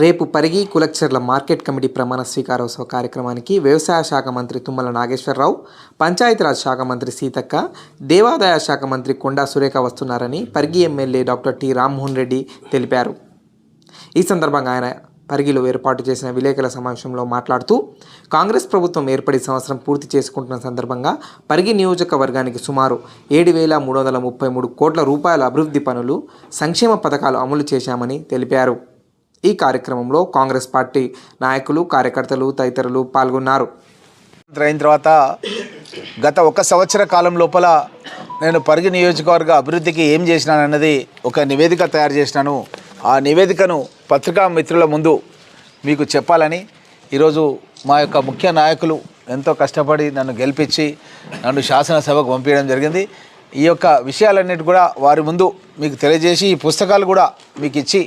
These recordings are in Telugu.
రేపు పరిగి కులక్చర్ల మార్కెట్ కమిటీ ప్రమాణ స్వీకారోత్సవ కార్యక్రమానికి వ్యవసాయ శాఖ మంత్రి తుమ్మల నాగేశ్వరరావు, పంచాయతీరాజ్ శాఖ మంత్రి సీతక్క, దేవాదాయ శాఖ మంత్రి కొండా సురేఖ వస్తున్నారని Parigi MLA doctor T Rammohan Reddy తెలిపారు. ఈ సందర్భంగా ఆయన పరిగిలో ఏర్పాటు చేసిన విలేకరుల సమావేశంలో మాట్లాడుతూ, కాంగ్రెస్ ప్రభుత్వం ఏర్పడి సంవత్సరం పూర్తి చేసుకుంటున్న సందర్భంగా పరిగి నియోజకవర్గానికి సుమారు 7,333 కోట్ల రూపాయల అభివృద్ధి పనులు, సంక్షేమ పథకాలు అమలు చేశామని తెలిపారు. ఈ కార్యక్రమంలో కాంగ్రెస్ పార్టీ నాయకులు, కార్యకర్తలు తదితరులు పాల్గొన్నారు. అయిన తర్వాత గత 1 సంవత్సర కాలం లోపల నేను పరిగి నియోజకవర్గ అభివృద్ధికి ఏం చేసినానన్నది ఒక నివేదిక తయారు చేసినాను. ఆ నివేదికను పత్రికా మిత్రుల ముందు మీకు చెప్పాలని ఈరోజు మా యొక్క ముఖ్య నాయకులు ఎంతో కష్టపడి నన్ను గెలిపించి నన్ను శాసనసభకు పంపించడం జరిగింది. ఈ యొక్క విషయాలన్నిటి కూడా వారి ముందు మీకు తెలియజేసి, ఈ పుస్తకాలు కూడా మీకు ఇచ్చి,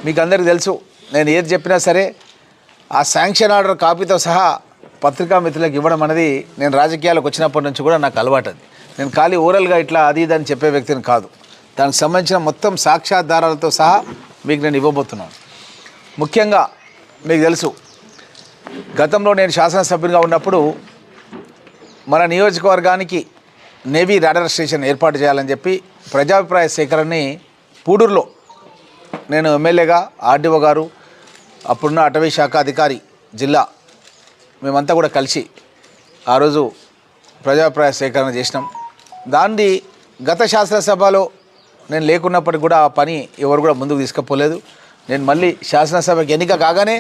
మీకు అందరికీ తెలుసు నేను ఏది చెప్పినా సరే ఆ శాంక్షన్ ఆర్డర్ కాపీతో సహా పత్రికా మిత్రులకు ఇవ్వడం అనేది నేను రాజకీయాలకు వచ్చినప్పటి నుంచి కూడా నాకు అలవాటు. అది నేను ఖాళీ ఓరల్గా ఇట్లా అది ఇది అని చెప్పే వ్యక్తిని కాదు. దానికి సంబంధించిన మొత్తం సాక్ష్యాధారాలతో సహా మీకు నేను ఇవ్వబోతున్నాను. ముఖ్యంగా మీకు తెలుసు, గతంలో నేను శాసనసభ్యునిగా ఉన్నప్పుడు మన నియోజకవర్గానికి నేవీ రాడార్ స్టేషన్ ఏర్పాటు చేయాలని చెప్పి ప్రజాభిప్రాయ సేకరణని పూడూరులో నేను ఎమ్మెల్యేగా, ఆర్డీఓ గారు, అప్పుడున్న అటవీ శాఖ అధికారి, జిల్లా మేమంతా కూడా కలిసి ఆ రోజు ప్రజాభిప్రాయ సేకరణ చేసినాం. దాన్ని గత శాసనసభలో నేను లేకున్నప్పటికీ కూడా ఆ పని ఎవరు కూడా ముందుకు తీసుకుపోలేదు. నేను మళ్ళీ శాసనసభకి ఎన్నిక కాగానే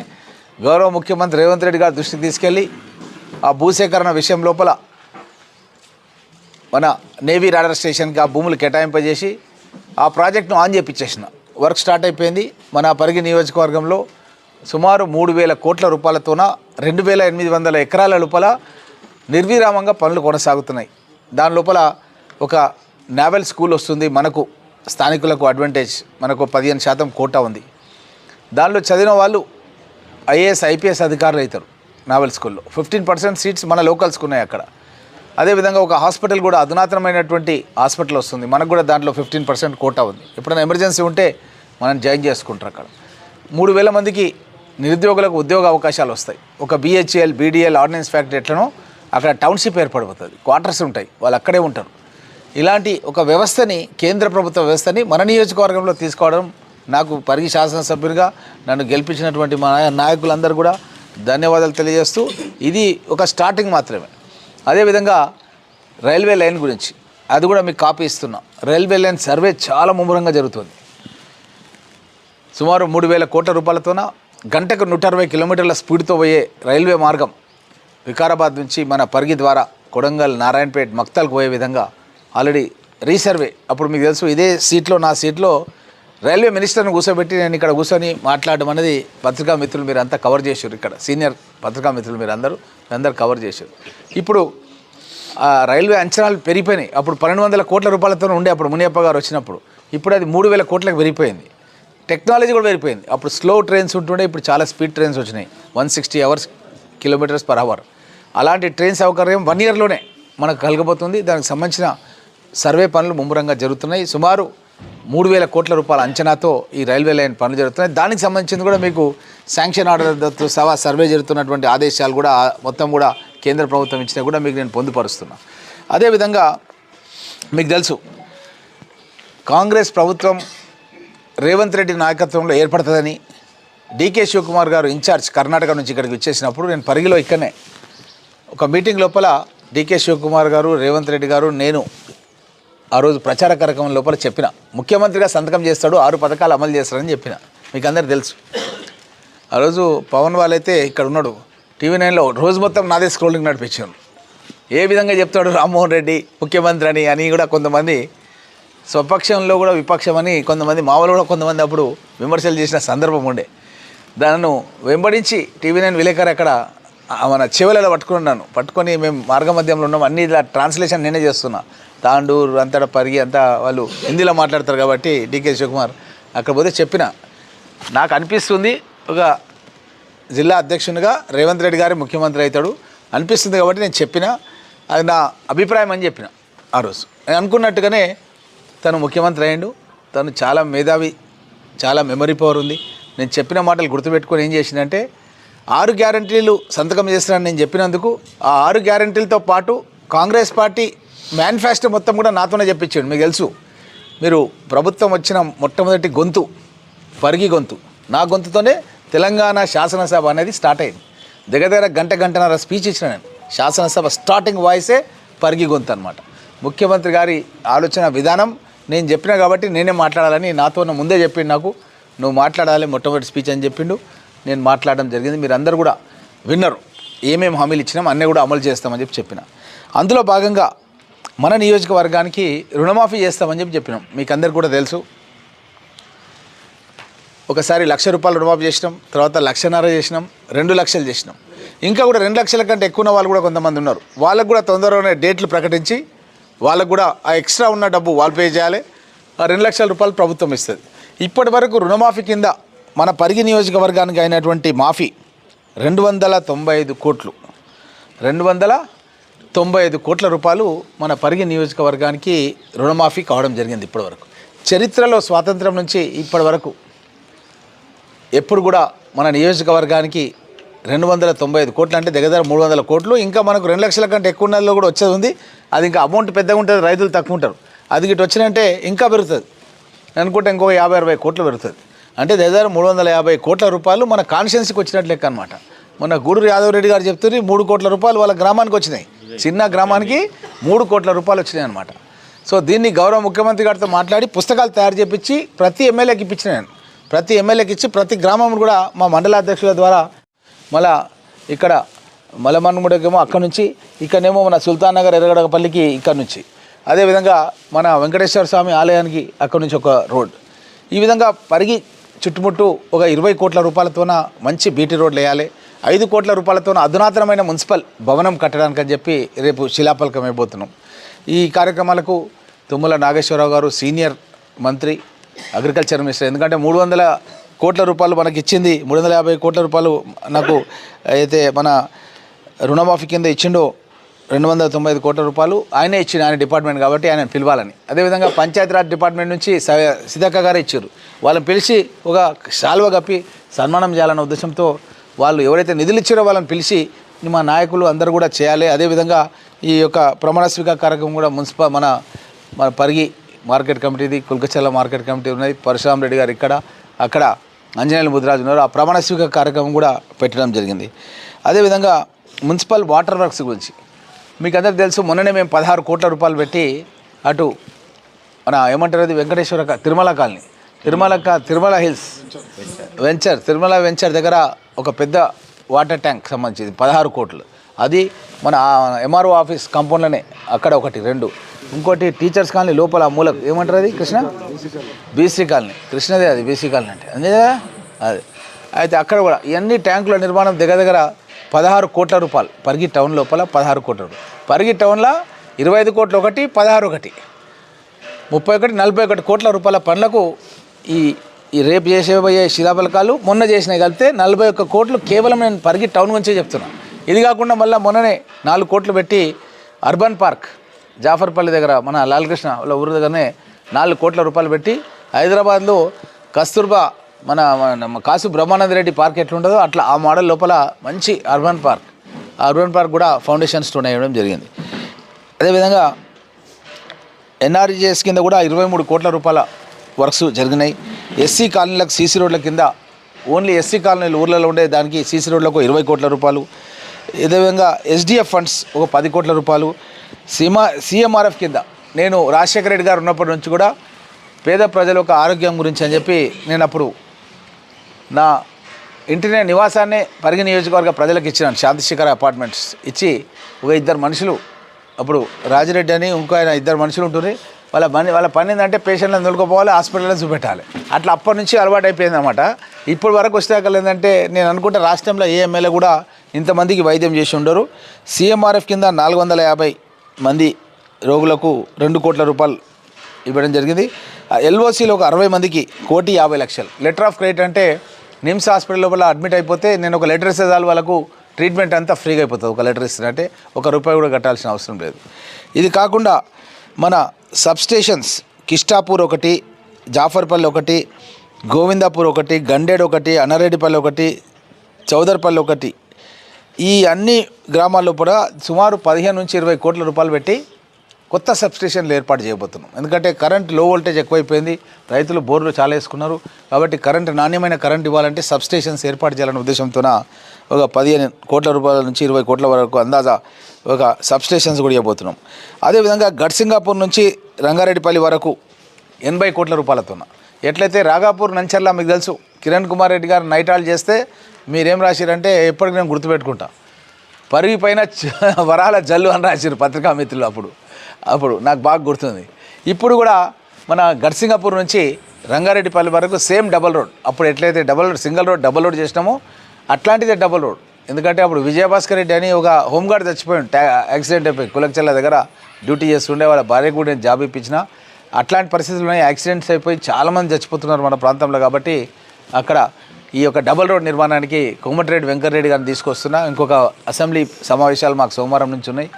గౌరవ ముఖ్యమంత్రి రేవంత్ రెడ్డి గారి దృష్టికి తీసుకెళ్ళి ఆ భూసేకరణ విషయం లోపల మన నేవీ రాడార్ స్టేషన్కి ఆ భూములు కేటాయింపజేసి ఆ ప్రాజెక్టును ఆన్ చేయించేసిన. వర్క్ స్టార్ట్ అయిపోయింది. మన పరిగి నియోజకవర్గంలో సుమారు 3,000 కోట్ల రూపాయలతోన 2,800 ఎకరాల లోపల నిర్విరామంగా పనులు కొనసాగుతున్నాయి. దాని లోపల ఒక నావల్ స్కూల్ వస్తుంది. మనకు స్థానికులకు అడ్వాంటేజ్, మనకు 15% కోటా ఉంది. దానిలో చదివిన వాళ్ళు ఐఏఎస్, ఐపీఎస్ అధికారులు అవుతారు. నావల్ స్కూల్లో 15% సీట్స్ మన లోకల్స్కి ఉన్నాయి అక్కడ. అదేవిధంగా ఒక హాస్పిటల్ కూడా, అధునాతనమైనటువంటి హాస్పిటల్ వస్తుంది. మనకు కూడా దాంట్లో 15% కోటా ఉంది. ఎప్పుడైనా ఎమర్జెన్సీ ఉంటే మనం జాయిన్ చేసుకుంటారు. అక్కడ 3,000 మందికి నిరుద్యోగులకు ఉద్యోగ అవకాశాలు వస్తాయి. ఒక బిహెచ్ఎల్, బీడీఎల్, ఆర్డినెన్స్ ఫ్యాక్టరీ ఎట్లనో అక్కడ టౌన్షిప్ ఏర్పడిపోతుంది. క్వార్టర్స్ ఉంటాయి, వాళ్ళు అక్కడే ఉంటారు. ఇలాంటి ఒక వ్యవస్థని, కేంద్ర ప్రభుత్వ వ్యవస్థని మన నియోజకవర్గంలో తీసుకోవడం, నాకు పరిగి శాసనసభ్యునిగా నన్ను గెలిపించినటువంటి మా నాయకులందరూ కూడా ధన్యవాదాలు తెలియజేస్తూ, ఇది ఒక స్టార్టింగ్ మాత్రమే. అదేవిధంగా రైల్వే లైన్ గురించి అది కూడా మీకు కాపీ ఇస్తున్నా. రైల్వే లైన్ సర్వే చాలా ముమ్మరంగా జరుగుతుంది. సుమారు 3,000 కోట్ల రూపాయలతోన గంటకు 160 కిలోమీటర్ల స్పీడ్తో పోయే రైల్వే మార్గం వికారాబాద్ నుంచి మన పరిగి ద్వారా కొడంగల్, నారాయణపేట్, మక్తల్కి పోయే విధంగా ఆల్రెడీ రీసర్వే. అప్పుడు మీకు తెలుసు, ఇదే సీట్లో, నా సీట్లో రైల్వే మినిస్టర్ని కూర్చోబెట్టి నేను ఇక్కడ కూర్చొని మాట్లాడడం అనేది పత్రికా మిత్రులు మీరు అంతా కవర్ చేశారు. ఇక్కడ సీనియర్ పత్రికా మిత్రులు మీరు అందరూ కవర్ చేశారు. ఇప్పుడు రైల్వే అంచనాలు పెరిగిపోయినాయి. అప్పుడు 1,200 కోట్ల రూపాయలతో ఉండే అప్పుడు మునియప్ప గారు వచ్చినప్పుడు. ఇప్పుడు అది 3,000 కోట్లకు పెరిగిపోయింది. టెక్నాలజీ కూడా పెరిగిపోయింది. అప్పుడు స్లో ట్రైన్స్ ఉంటుండే, ఇప్పుడు చాలా స్పీడ్ ట్రైన్స్ వచ్చినాయి. 160 కిలోమీటర్స్ పర్ అవర్. అలాంటి ట్రైన్ సౌకర్యం 1 ఇయర్లోనే మనకు కలగబోతుంది. దానికి సంబంధించిన సర్వే పనులు ముమ్మరంగా జరుగుతున్నాయి. సుమారు 3,000 కోట్ల రూపాయల అంచనాతో ఈ రైల్వే లైన్ పనులు జరుగుతున్నాయి. దానికి సంబంధించింది కూడా మీకు శాంక్షన్ ఆర్డర్తో సహా సర్వే జరుగుతున్నటువంటి ఆదేశాలు కూడా మొత్తం కూడా కేంద్ర ప్రభుత్వం ఇచ్చినా కూడా మీకు నేను పొందుపరుస్తున్నా. అదేవిధంగా మీకు తెలుసు, కాంగ్రెస్ ప్రభుత్వం రేవంత్ రెడ్డి నాయకత్వంలో ఏర్పడుతుందని డీకే శివకుమార్ గారు ఇన్ఛార్జ్ కర్ణాటక నుంచి ఇక్కడికి వచ్చేసినప్పుడు నేను పరిగిలో ఇక్కడనే ఒక మీటింగ్ లోపల డీకే శివకుమార్ గారు, రేవంత్ రెడ్డి గారు, నేను ఆ రోజు ప్రచార కార్యక్రమం లోపల చెప్పిన, ముఖ్యమంత్రిగా సంతకం చేస్తాడు, 6 పథకాలు అమలు చేస్తాడని చెప్పిన. మీకు అందరికీ తెలుసు. ఆ రోజు పవన్ వాళ్ళైతే ఇక్కడ ఉన్నాడు, TV9లో రోజు మొత్తం నాదే స్క్రోలింగ్ నడిపించాను. ఏ విధంగా చెప్తాడు రామ్మోహన్ రెడ్డి ముఖ్యమంత్రి అని కూడా కొంతమంది స్వపక్షంలో కూడా విపక్షం అని కొంతమంది, మామూలు కూడా కొంతమంది అప్పుడు విమర్శలు చేసిన సందర్భం ఉండే. దాన్ని వెంబడించి TV9 విలేకరు అక్కడ మన చెవులలో పట్టుకొని మేము మార్గ మధ్యంలో ఉన్నాం. అన్ని ఇలా ట్రాన్స్లేషన్ నేనే చేస్తున్నా. తాండూరు అంతటా పరిగి అంతా వాళ్ళు హిందీలో మాట్లాడతారు కాబట్టి డీకే శివకుమార్ అక్కడ పోతే చెప్పిన, నాకు అనిపిస్తుంది ఒక జిల్లా అధ్యక్షునిగా రేవంత్ రెడ్డి గారి ముఖ్యమంత్రి అవుతాడు అనిపిస్తుంది కాబట్టి నేను చెప్పిన, అది నా అభిప్రాయం అని చెప్పిన. ఆ రోజు నేను అనుకున్నట్టుగానే తను ముఖ్యమంత్రి అయ్యిండు. తను చాలా మేధావి, చాలా మెమరీ పవర్ ఉంది. నేను చెప్పిన మాటలు గుర్తుపెట్టుకొని ఏం చేసిందంటే 6 గ్యారంటీలు సంతకం చేస్తున్నాను నేను చెప్పినందుకు ఆ 6 గ్యారంటీలతో పాటు కాంగ్రెస్ పార్టీ మేనిఫెస్టో మొత్తం కూడా నాతోనే చెప్పించాడు. మీకు తెలుసు, మీరు ప్రభుత్వం వచ్చిన మొట్టమొదటి గొంతు పరిగి గొంతు, నా గొంతుతోనే తెలంగాణ శాసనసభ అనేది స్టార్ట్ అయింది. దగ్గర గంటన్నర స్పీచ్ ఇచ్చిన నేను. శాసనసభ స్టార్టింగ్ వాయిసే పరిగి గొంతు అనమాట. ముఖ్యమంత్రి గారి ఆలోచన విధానం నేను చెప్పినా కాబట్టి నేనే మాట్లాడాలని నాతో ముందే చెప్పిండు. నాకు నువ్వు మాట్లాడాలి మొట్టమొదటి స్పీచ్ అని చెప్పిండు. నేను మాట్లాడడం జరిగింది. మీరు అందరూ కూడా విన్నరు. ఏమేమి హామీలు ఇచ్చినాం అన్నీ కూడా అమలు చేస్తామని చెప్పిన. అందులో భాగంగా మన నియోజకవర్గానికి రుణమాఫీ చేస్తామని చెప్పినాం. మీకు అందరికి కూడా తెలుసు, ఒకసారి 1,00,000 రూపాయలు రుణమాఫీ చేసినాం, తర్వాత 1,50,000 చేసినాం, 2 లక్షలు చేసినాం. ఇంకా కూడా 2 లక్షల కంటే ఎక్కువ ఉన్న వాళ్ళు కూడా కొంతమంది ఉన్నారు. వాళ్ళకు కూడా తొందరగానే డేట్లు ప్రకటించి వాళ్ళకు కూడా ఆ ఎక్స్ట్రా ఉన్న డబ్బు వాళ్ళు పే చేయాలి. ఆ 2 లక్షల రూపాయలు ప్రభుత్వం ఇస్తుంది. ఇప్పటి వరకు రుణమాఫీ కింద మన పరిగి నియోజకవర్గానికి అయినటువంటి మాఫీ 295 కోట్లు, 295 కోట్ల రూపాయలు మన పరిగి నియోజకవర్గానికి రుణమాఫీ కావడం జరిగింది. ఇప్పటివరకు చరిత్రలో స్వాతంత్రం నుంచి ఇప్పటి వరకు ఎప్పుడు కూడా మన నియోజకవర్గానికి 295 కోట్లు అంటే దగ్గర 300 కోట్లు. ఇంకా మనకు 2 లక్షల కంటే ఎక్కువ ఉన్నదో కూడా వచ్చేది ఉంది. అది ఇంకా అమౌంట్ పెద్దగా ఉంటుంది, రైతులు తక్కువ ఉంటారు. అది గిట్ట వచ్చినంటే ఇంకా పెరుగుతుంది అనుకుంటే ఇంకొక 50-60 కోట్లు పెరుగుతుంది. అంటే దగ్గర 350 కోట్ల రూపాయలు మన కాన్స్టిట్యున్సీకి వచ్చినట్లు లెక్క అనమాట. మన గూడూరు యాదవ్ రెడ్డి గారు చెప్తున్నారు 3 కోట్ల రూపాయలు వాళ్ళ గ్రామానికి వచ్చినాయి. చిన్న గ్రామానికి 3 కోట్ల రూపాయలు వచ్చినాయి అనమాట. సో దీన్ని గౌరవ ముఖ్యమంత్రి గారితో మాట్లాడి పుస్తకాలు తయారు చేయించి ప్రతి ఎమ్మెల్యేకి ఇప్పించిన నేను. ప్రతి ఎమ్మెల్యేకి ఇచ్చి ప్రతి గ్రామం కూడా మా మండల అధ్యక్షుల ద్వారా మళ్ళా ఇక్కడ మలమన్ముడికేమో అక్కడ నుంచి, ఇక్కడనేమో మన సుల్తాన్ నగర్ ఎర్రగడపల్లికి ఇక్కడ నుంచి, అదేవిధంగా మన వెంకటేశ్వర స్వామి ఆలయానికి అక్కడ నుంచి ఒక రోడ్. ఈ విధంగా పరిగి చుట్టుముట్టు ఒక 20 కోట్ల రూపాయలతోన మంచి బీటీ రోడ్లు వేయాలి. 5 కోట్ల రూపాయలతోన అధునాతనమైన మున్సిపల్ భవనం కట్టడానికి అని చెప్పి రేపు శిలాఫలకం అయిపోతున్నాం. ఈ కార్యక్రమాలకు తుమ్మల నాగేశ్వరరావు గారు సీనియర్ మంత్రి, అగ్రికల్చర్ మినిస్టర్. ఎందుకంటే 300 కోట్ల రూపాయలు మనకి ఇచ్చింది, 350 కోట్ల రూపాయలు నాకు అయితే మన రుణమాఫీ కింద ఇచ్చిండో 295 కోట్ల రూపాయలు ఆయనే ఇచ్చిండు, ఆయన డిపార్ట్మెంట్ కాబట్టి ఆయన పిలవాలని. అదేవిధంగా పంచాయతీరాజ్ డిపార్ట్మెంట్ నుంచి సీతక్క గారే ఇచ్చారు. వాళ్ళని పిలిచి ఒక శాల్వ కప్పి సన్మానం చేయాలన్న ఉద్దేశంతో వాళ్ళు ఎవరైతే నిధులు ఇచ్చారో వాళ్ళని పిలిచి మా నాయకులు అందరూ కూడా చేయాలి. అదేవిధంగా ఈ యొక్క ప్రమాణ స్వీకార కార్యక్రమం కూడా మన పరిగి మార్కెట్ కమిటీది, కుల్కచర్ల మార్కెట్ కమిటీ ఉన్నది, పరశురామ్ రెడ్డి గారు ఇక్కడ, అక్కడ అంజనేయులు ముదిరాజు ఉన్నారు. ఆ ప్రమాణ స్వీకార కార్యక్రమం కూడా పెట్టడం జరిగింది. అదేవిధంగా మున్సిపల్ వాటర్ వర్క్స్ గురించి మీకు అందరికీ తెలుసు, మొన్ననే మేము 16 కోట్ల రూపాయలు పెట్టి అటు మన ఏమంటారు అది Venkateswara Tirumala colony, Tirumala hills Tirumala venture దగ్గర ఒక పెద్ద వాటర్ ట్యాంక్ సంబంధించింది 16 కోట్లు. అది మన ఎంఆర్ఓ ఆఫీస్ కాంపౌండ్లోనే అక్కడ ఒకటి 2, ఇంకోటి టీచర్స్ కాలనీ లోపల మూలకు ఏమంటారు అది కృష్ణ బీసీ కాలనీ, కృష్ణదే అది బీసీ కాలనీ అంటే అంతే కదా అది. అయితే అక్కడ కూడా ఇవన్నీ ట్యాంకుల నిర్మాణం దగ్గర 16 కోట్ల రూపాయలు. పరిగి టౌన్ లోపల 16 కోట్ల రూపాయలు. పరిగి టౌన్లో 25 కోట్లు ఒకటి, 16 ఒకటి, 31, 41 కోట్ల రూపాయల పనులకు ఈ రేపు చేసేబోయే శిలాఫలకాలు మొన్న చేసినాయి కలిపితే 41 కోట్లు కేవలం నేను పరిగి టౌన్ గురించే చెప్తున్నాను. ఇది కాకుండా మళ్ళీ మొన్ననే 4 కోట్లు పెట్టి అర్బన్ పార్క్ జాఫర్పల్లి దగ్గర మన లాలకృష్ణ వాళ్ళ ఊరి దగ్గరనే 4 కోట్ల రూపాయలు పెట్టి హైదరాబాద్లో కస్తూర్బా మన కాసు బ్రహ్మానంద రెడ్డి పార్క్ ఎట్లుంటుందో అట్లా ఆ మోడల్ లోపల మంచి అర్బన్ పార్క్ కూడా ఫౌండేషన్ స్టోన్ వేయడం జరిగింది. అదేవిధంగా ఎన్ఆర్జీఎస్ కింద కూడా 23 కోట్ల రూపాయల వర్క్స్ జరిగినాయి. ఎస్సీ కాలనీలకు సీసీ రోడ్ల కింద ఓన్లీ ఎస్సీ కాలనీలు ఊర్లలో ఉండే దానికి సీసీ రోడ్లకు 20 కోట్ల రూపాయలు. అదేవిధంగా ఎస్డిఎఫ్ ఫండ్స్ ఒక 10 కోట్ల రూపాయలు. సిఎంఆర్ఎఫ్ కింద నేను రాజశేఖర రెడ్డి గారు ఉన్నప్పటి నుంచి కూడా పేద ప్రజల యొక్క ఆరోగ్యం గురించి అని చెప్పి నేను అప్పుడు నా ఇంటినే నివాసాన్నే పరిగి నియోజకవర్గ ప్రజలకు ఇచ్చినాను. శాంతిశేఖర అపార్ట్మెంట్స్ ఇచ్చి ఒక 2 మనుషులు, అప్పుడు రాజిరెడ్డి అని ఇంకో ఆయన 2 మనుషులు ఉంటుంది. వాళ్ళ పని ఏంటంటే పేషెంట్లను తొలుకోపోవాలి, హాస్పిటల్లో చూపెట్టాలి. అట్లా అప్పటి నుంచి అలవాటు అయిపోయింది అనమాట. ఇప్పటి వరకు వచ్చాక ఏంటంటే నేను అనుకుంటే రాష్ట్రంలో ఏ ఎమ్మెల్యే కూడా ఇంతమందికి వైద్యం చేసి ఉండరు. సిఎంఆర్ఎఫ్ కింద 450 మంది రోగులకు 2 కోట్ల రూపాయలు ఇవ్వడం జరిగింది. ఎల్ఓసీలో ఒక 60 మందికి 1,50,00,000. లెటర్ ఆఫ్ క్రెడిట్ అంటే నిమ్స్ హాస్పిటల్ లోపల అడ్మిట్ అయిపోతే నేను ఒక లెటర్ ఇస్తే చాలు వాళ్ళకు ట్రీట్మెంట్ అంతా ఫ్రీగా అయిపోతుంది. ఒక లెటర్ ఇస్తున్నట్టే ₹1 కూడా కట్టాల్సిన అవసరం లేదు. ఇది కాకుండా మన సబ్స్టేషన్స్ కిష్టాపూర్ ఒకటి, జాఫర్పల్లి ఒకటి, గోవిందాపూర్ ఒకటి, గండేడు ఒకటి, అన్నారెడ్డిపల్లి ఒకటి, చౌదర్పల్లి ఒకటి, ఈ అన్ని గ్రామాల్లో కూడా సుమారు 15 నుంచి 20 కోట్ల రూపాయలు పెట్టి కొత్త సబ్స్టేషన్లు ఏర్పాటు చేయబోతున్నాం. ఎందుకంటే కరెంట్ లో వోల్టేజ్ ఎక్కువైపోయింది, రైతులు బోర్లు చాలా వేసుకున్నారు. కాబట్టి నాణ్యమైన కరెంట్ ఇవ్వాలంటే సబ్స్టేషన్స్ ఏర్పాటు చేయాలనే ఉద్దేశంతోన ఒక 15 కోట్ల రూపాయల నుంచి 20 కోట్ల వరకు అందాజా ఒక సబ్స్టేషన్స్ కూడా ఇవ్వబోతున్నాం. అదేవిధంగా గడ్సింగాపూర్ నుంచి రంగారెడ్డిపల్లి వరకు 80 కోట్ల రూపాయలతోన. ఎట్లయితే రాగాపూర్ నంచర్ల మీకు తెలుసు, కిరణ్ కుమార్ రెడ్డి గారు నైట్ ఆల్ చేస్తే మీరేం రాసిరంటే ఎప్పటికీ నేను గుర్తుపెట్టుకుంటా, పరిగిపైన వరాల జల్లు అని రాసిరు పత్రికా మిత్రులు. అప్పుడు నాకు బాగా గుర్తుంది. ఇప్పుడు కూడా మన గడ్సింగాపూర్ నుంచి రంగారెడ్డిపల్లి వరకు సేమ్ డబల్ రోడ్, అప్పుడు ఎట్లయితే సింగిల్ రోడ్ డబల్ రోడ్ చేసినామో అట్లాంటిదే డబల్ రోడ్. ఎందుకంటే అప్పుడు విజయభాస్కర్ రెడ్డి అని ఒక హోంగార్డ్ చచ్చిపోయాడు, యాక్సిడెంట్ అయిపోయి కులకచల్ల దగ్గర డ్యూటీ చేస్తుండే, వాళ్ళ భార్య కూడా నేను జాబ్ ఇప్పించిన. అట్లాంటి పరిస్థితుల్లో యాక్సిడెంట్స్ అయిపోయి చాలామంది చచ్చిపోతున్నారు మన ప్రాంతంలో. కాబట్టి అక్కడ ఈ యొక్క డబల్ రోడ్ నిర్మాణానికి కోమటిరెడ్డి వెంకటరెడ్డి గారిని తీసుకొస్తున్నా. ఇంకొక అసెంబ్లీ సమావేశాలు మాకు సోమవారం నుంచి ఉన్నాయి,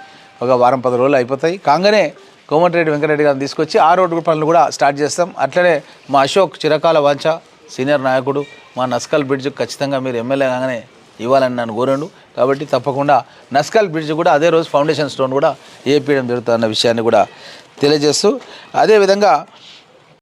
ఒక వారం 10 రోజులు అయిపోతాయి. కాగానే కోమటిరెడ్డి వెంకటరెడ్డి గారిని తీసుకొచ్చి ఆ రోడ్డు పనులు కూడా స్టార్ట్ చేస్తాం. అట్లనే మా అశోక్ చిరకాల వాంఛ సీనియర్ నాయకుడు, మా నస్కల్ బ్రిడ్జ్ ఖచ్చితంగా మీరు ఎమ్మెల్యే కాగానే ఇవ్వాలని నన్ను కోరాడు. కాబట్టి తప్పకుండా నస్కల్ బ్రిడ్జ్ కూడా అదే రోజు ఫౌండేషన్ స్టోన్ కూడా వేయించడం జరుగుతుందన్న విషయాన్ని కూడా తెలియజేస్తూ, అదేవిధంగా